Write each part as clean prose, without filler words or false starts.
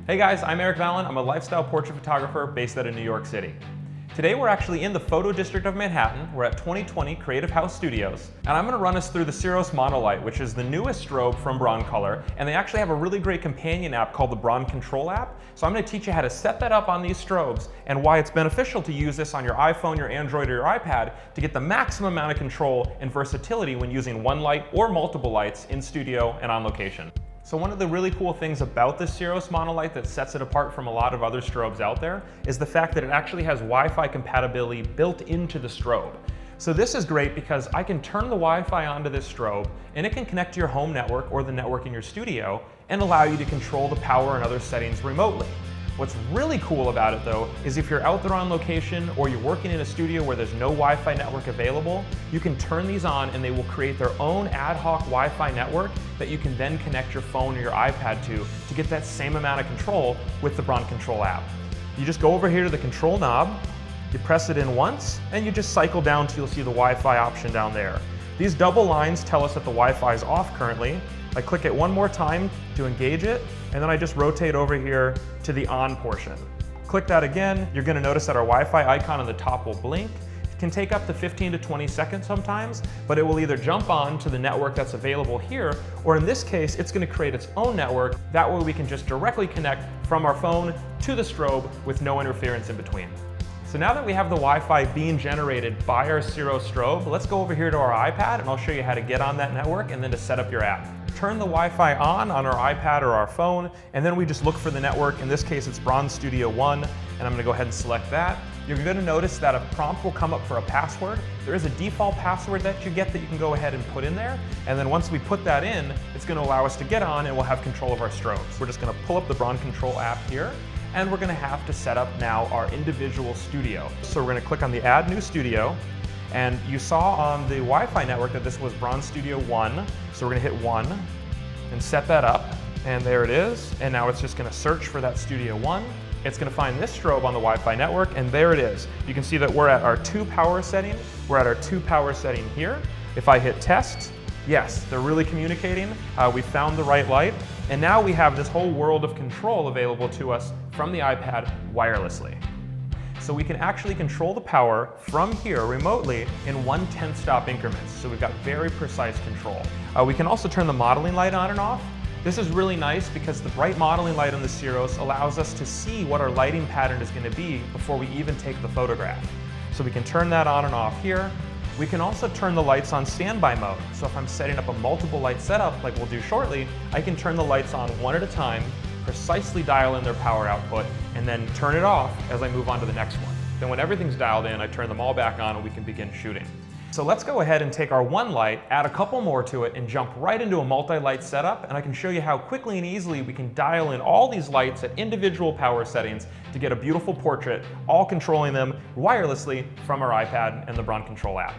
Hey guys, I'm Erik Valind. I'm a lifestyle portrait photographer based out of New York City. Today we're actually in the photo district of Manhattan. We're at 2020 Creative House Studios, and I'm going to run us through the Siros Monolight, which is the newest strobe from broncolor, and they actually have a really great companion app called the bronControl app. So I'm going to teach you how to set that up on these strobes and why it's beneficial to use this on your iPhone, your Android, or your iPad to get the maximum amount of control and versatility when using one light or multiple lights in studio and on location. So one of the really cool things about the Siros Monolight that sets it apart from a lot of other strobes out there is the fact that it actually has Wi-Fi compatibility built into the strobe. So this is great because I can turn the Wi-Fi onto this strobe and it can connect to your home network or the network in your studio and allow you to control the power and other settings remotely. What's really cool about it though is if you're out there on location or you're working in a studio where there's no Wi-Fi network available, you can turn these on and they will create their own ad hoc Wi-Fi network that you can then connect your phone or your iPad to get that same amount of control with the bronControl app. You just go over here to the control knob, you press it in once, and you just cycle down till you'll see the Wi-Fi option down there. These double lines tell us that the Wi-Fi is off currently. I click it one more time to engage it, and then I just rotate over here to the on portion. Click that again, you're going to notice that our Wi-Fi icon on the top will blink. It can take up to 15 to 20 seconds sometimes, but it will either jump on to the network that's available here, or in this case, it's going to create its own network. That way we can just directly connect from our phone to the strobe with no interference in between. So now that we have the Wi-Fi being generated by our Siros strobe, let's go over here to our iPad and I'll show you how to get on that network and then to set up your app. Turn the Wi-Fi on our iPad or our phone, and then we just look for the network. In this case, it's Bronze Studio 1, and I'm going to go ahead and select that. You're going to notice that a prompt will come up for a password. There is a default password that you get that you can go ahead and put in there, and then once we put that in, it's going to allow us to get on and we'll have control of our strobes. We're just going to pull up the bronControl app here, and we're going to have to set up now our individual studio. So we're going to click on the Add New Studio, and you saw on the Wi-Fi network that this was Bronze Studio 1, so we're going to hit 1 and set that up, and there it is, and now it's just going to search for that Studio 1. It's going to find this strobe on the Wi-Fi network, and there it is. You can see that we're at our 2 power setting. We're at our 2 power setting here. If I hit test, yes, they're really communicating. We found the right light, and now we have this whole world of control available to us from the iPad wirelessly. So we can actually control the power from here remotely in 1/10 stop increments. So we've got very precise control. We can also turn the modeling light on and off. This is really nice because the bright modeling light on the Siros allows us to see what our lighting pattern is going to be before we even take the photograph. So we can turn that on and off here. We can also turn the lights on standby mode. So if I'm setting up a multiple light setup like we'll do shortly, I can turn the lights on one at a time, precisely dial in their power output, and then turn it off as I move on to the next one. Then when everything's dialed in, I turn them all back on and we can begin shooting. So let's go ahead and take our one light, add a couple more to it, and jump right into a multi-light setup, and I can show you how quickly and easily we can dial in all these lights at individual power settings to get a beautiful portrait, all controlling them wirelessly from our iPad and the bronControl app.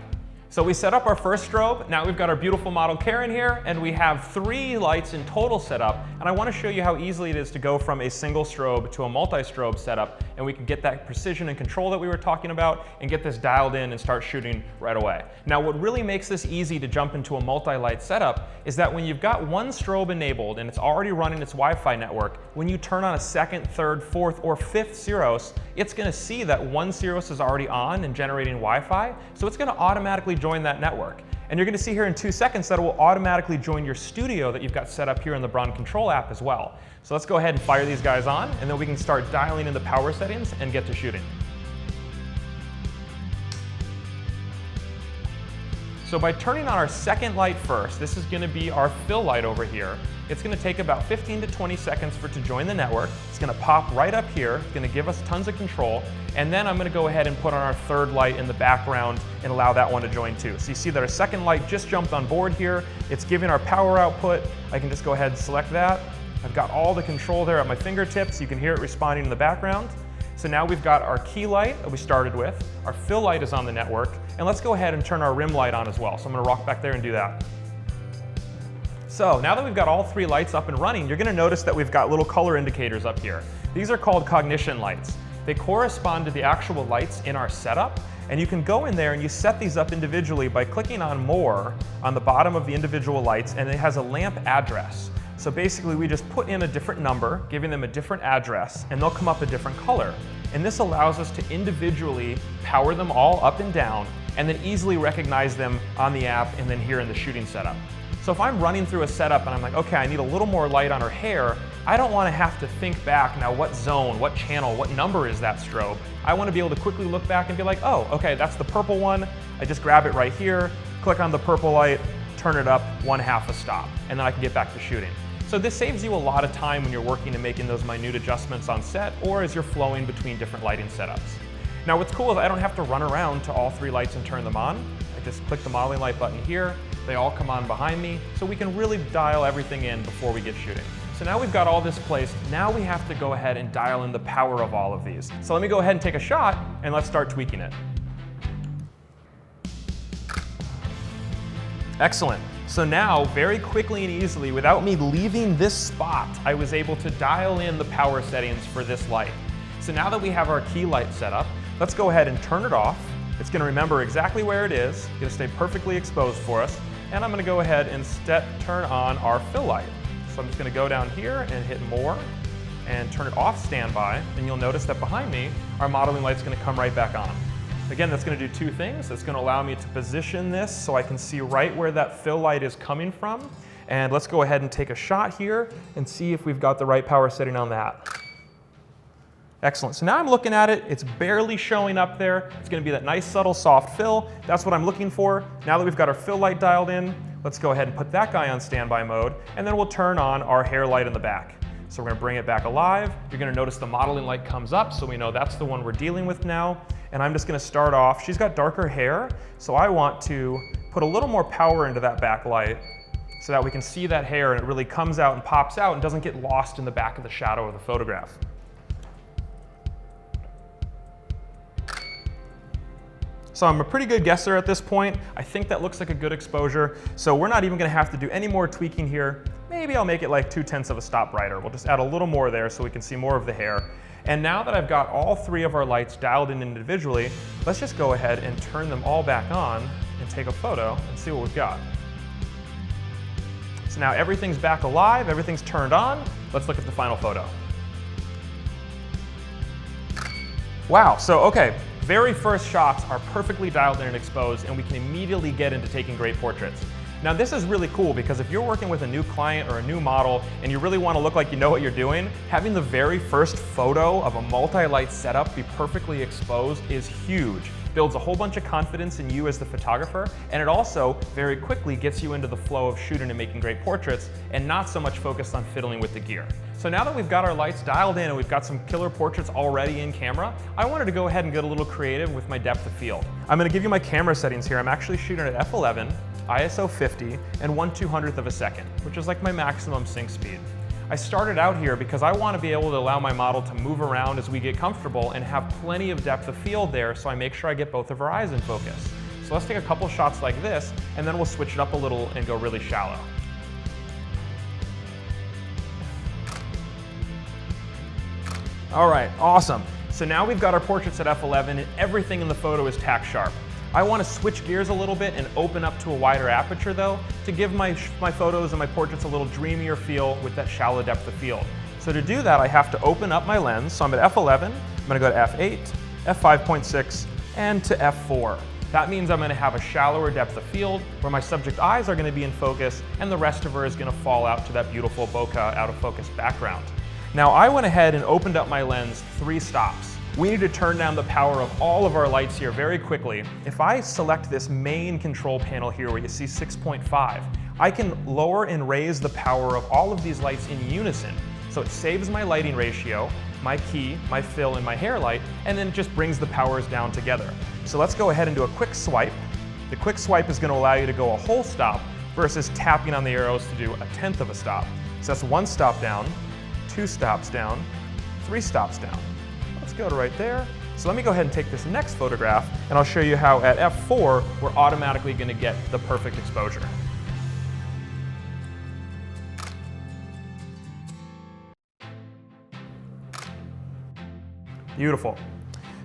So we set up our first strobe. Now we've got our beautiful model Karen here, and we have 3 lights in total set up. And I want to show you how easily it is to go from a single strobe to a multi-strobe setup, and we can get that precision and control that we were talking about and get this dialed in and start shooting right away. Now what really makes this easy to jump into a multi-light setup is that when you've got one strobe enabled and it's already running its Wi-Fi network, when you turn on a second, third, fourth, or fifth Siros, it's going to see that one Siros is already on and generating Wi-Fi, so it's going to automatically join that network. And you're going to see here in 2 seconds that it will automatically join your studio that you've got set up here in the bronControl app as well. So let's go ahead and fire these guys on, and then we can start dialing in the power settings and get to shooting. So by turning on our second light first, this is going to be our fill light over here. It's going to take about 15 to 20 seconds for it to join the network. It's going to pop right up here. It's going to give us tons of control. And then I'm going to go ahead and put on our third light in the background and allow that one to join too. So you see that our second light just jumped on board here. It's giving our power output. I can just go ahead and select that. I've got all the control there at my fingertips. You can hear it responding in the background. So now we've got our key light that we started with. Our fill light is on the network. And let's go ahead and turn our rim light on as well. So I'm going to rock back there and do that. So now that we've got all 3 lights up and running, you're going to notice that we've got little color indicators up here. These are called cognition lights. They correspond to the actual lights in our setup, and you can go in there and you set these up individually by clicking on More on the bottom of the individual lights, and it has a lamp address. So basically we just put in a different number, giving them a different address, and they'll come up a different color. And this allows us to individually power them all up and down, and then easily recognize them on the app and then here in the shooting setup. So if I'm running through a setup and I'm like, okay, I need a little more light on her hair, I don't want to have to think back now what zone, what channel, what number is that strobe. I want to be able to quickly look back and be like, oh, okay, that's the purple one. I just grab it right here, click on the purple light, turn it up 1/2 a stop, and then I can get back to shooting. So this saves you a lot of time when you're working and making those minute adjustments on set or as you're flowing between different lighting setups. Now what's cool is I don't have to run around to all 3 lights and turn them on. I just click the modeling light button here, they all come on behind me, so we can really dial everything in before we get shooting. So now we've got all this placed, now we have to go ahead and dial in the power of all of these. So let me go ahead and take a shot and let's start tweaking it. Excellent. So now, very quickly and easily, without me leaving this spot, I was able to dial in the power settings for this light. So now that we have our key light set up, let's go ahead and turn it off. It's going to remember exactly where it is, going to stay perfectly exposed for us, and I'm going to go ahead and turn on our fill light. So I'm just going to go down here and hit more, and turn it off standby, and you'll notice that behind me, our modeling light's going to come right back on. Again, that's going to do 2 things. It's going to allow me to position this so I can see right where that fill light is coming from. And let's go ahead and take a shot here and see if we've got the right power setting on that. Excellent. So now I'm looking at it. It's barely showing up there. It's going to be that nice, subtle, soft fill. That's what I'm looking for. Now that we've got our fill light dialed in, let's go ahead and put that guy on standby mode, and then we'll turn on our hair light in the back. So we're going to bring it back alive. You're going to notice the modeling light comes up, so we know that's the one we're dealing with now. And I'm just going to start off. She's got darker hair, so I want to put a little more power into that back light so that we can see that hair and it really comes out and pops out and doesn't get lost in the back of the shadow of the photograph. So I'm a pretty good guesser at this point. I think that looks like a good exposure. So we're not even going to have to do any more tweaking here. Maybe I'll make it like 2/10 of a stop brighter. We'll just add a little more there so we can see more of the hair. And now that I've got all 3 of our lights dialed in individually, let's just go ahead and turn them all back on and take a photo and see what we've got. So now everything's back alive, everything's turned on. Let's look at the final photo. Wow, so okay, very first shots are perfectly dialed in and exposed, and we can immediately get into taking great portraits. Now this is really cool because if you're working with a new client or a new model and you really want to look like you know what you're doing, having the very first photo of a multi-light setup be perfectly exposed is huge. Builds a whole bunch of confidence in you as the photographer, and it also very quickly gets you into the flow of shooting and making great portraits and not so much focused on fiddling with the gear. So now that we've got our lights dialed in and we've got some killer portraits already in camera, I wanted to go ahead and get a little creative with my depth of field. I'm going to give you my camera settings here. I'm actually shooting at f11, ISO 50, and 1/200th of a second, which is like my maximum sync speed. I started out here because I want to be able to allow my model to move around as we get comfortable and have plenty of depth of field there, so I make sure I get both of her eyes in focus. So let's take a couple shots like this, and then we'll switch it up a little and go really shallow. All right, awesome. So now we've got our portraits at f11 and everything in the photo is tack sharp. I want to switch gears a little bit and open up to a wider aperture though, to give my photos and my portraits a little dreamier feel with that shallow depth of field. So to do that, I have to open up my lens. So I'm at f11, I'm going to go to f8, f5.6, and to f4. That means I'm going to have a shallower depth of field where my subject eyes are going to be in focus and the rest of her is going to fall out to that beautiful bokeh out of focus background. Now I went ahead and opened up my lens 3 stops. We need to turn down the power of all of our lights here very quickly. If I select this main control panel here where you see 6.5, I can lower and raise the power of all of these lights in unison. So it saves my lighting ratio, my key, my fill, and my hair light, and then it just brings the powers down together. So let's go ahead and do a quick swipe. The quick swipe is going to allow you to go a whole stop versus tapping on the arrows to do 1/10 of a stop. So that's 1 stop down, 2 stops down, 3 stops down. Let's go to right there. So let me go ahead and take this next photograph and I'll show you how at f4 we're automatically going to get the perfect exposure. Beautiful.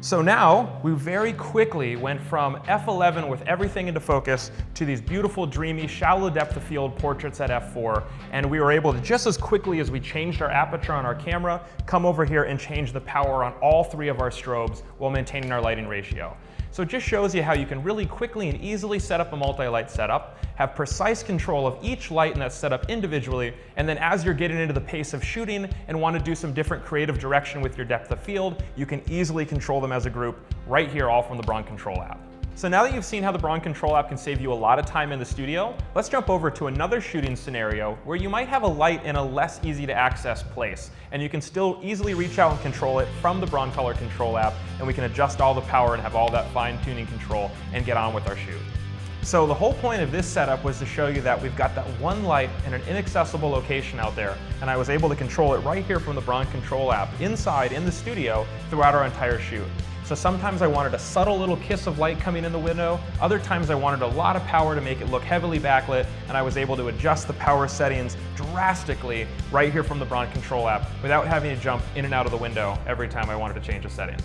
So now we very quickly went from f11 with everything into focus to these beautiful, dreamy, shallow depth of field portraits at f4. And we were able to, just as quickly as we changed our aperture on our camera, come over here and change the power on all 3 of our strobes while maintaining our lighting ratio. So it just shows you how you can really quickly and easily set up a multi-light setup, have precise control of each light in that setup individually, and then as you're getting into the pace of shooting and want to do some different creative direction with your depth of field, you can easily control them as a group right here, all from the bronControl app. So now that you've seen how the bronControl app can save you a lot of time in the studio, let's jump over to another shooting scenario where you might have a light in a less easy to access place, and you can still easily reach out and control it from the broncolor control app, and we can adjust all the power and have all that fine-tuning control and get on with our shoot. So the whole point of this setup was to show you that we've got that one light in an inaccessible location out there, and I was able to control it right here from the bronControl app inside in the studio throughout our entire shoot. So sometimes I wanted a subtle little kiss of light coming in the window, other times I wanted a lot of power to make it look heavily backlit, and I was able to adjust the power settings drastically right here from the bronControl app without having to jump in and out of the window every time I wanted to change a setting.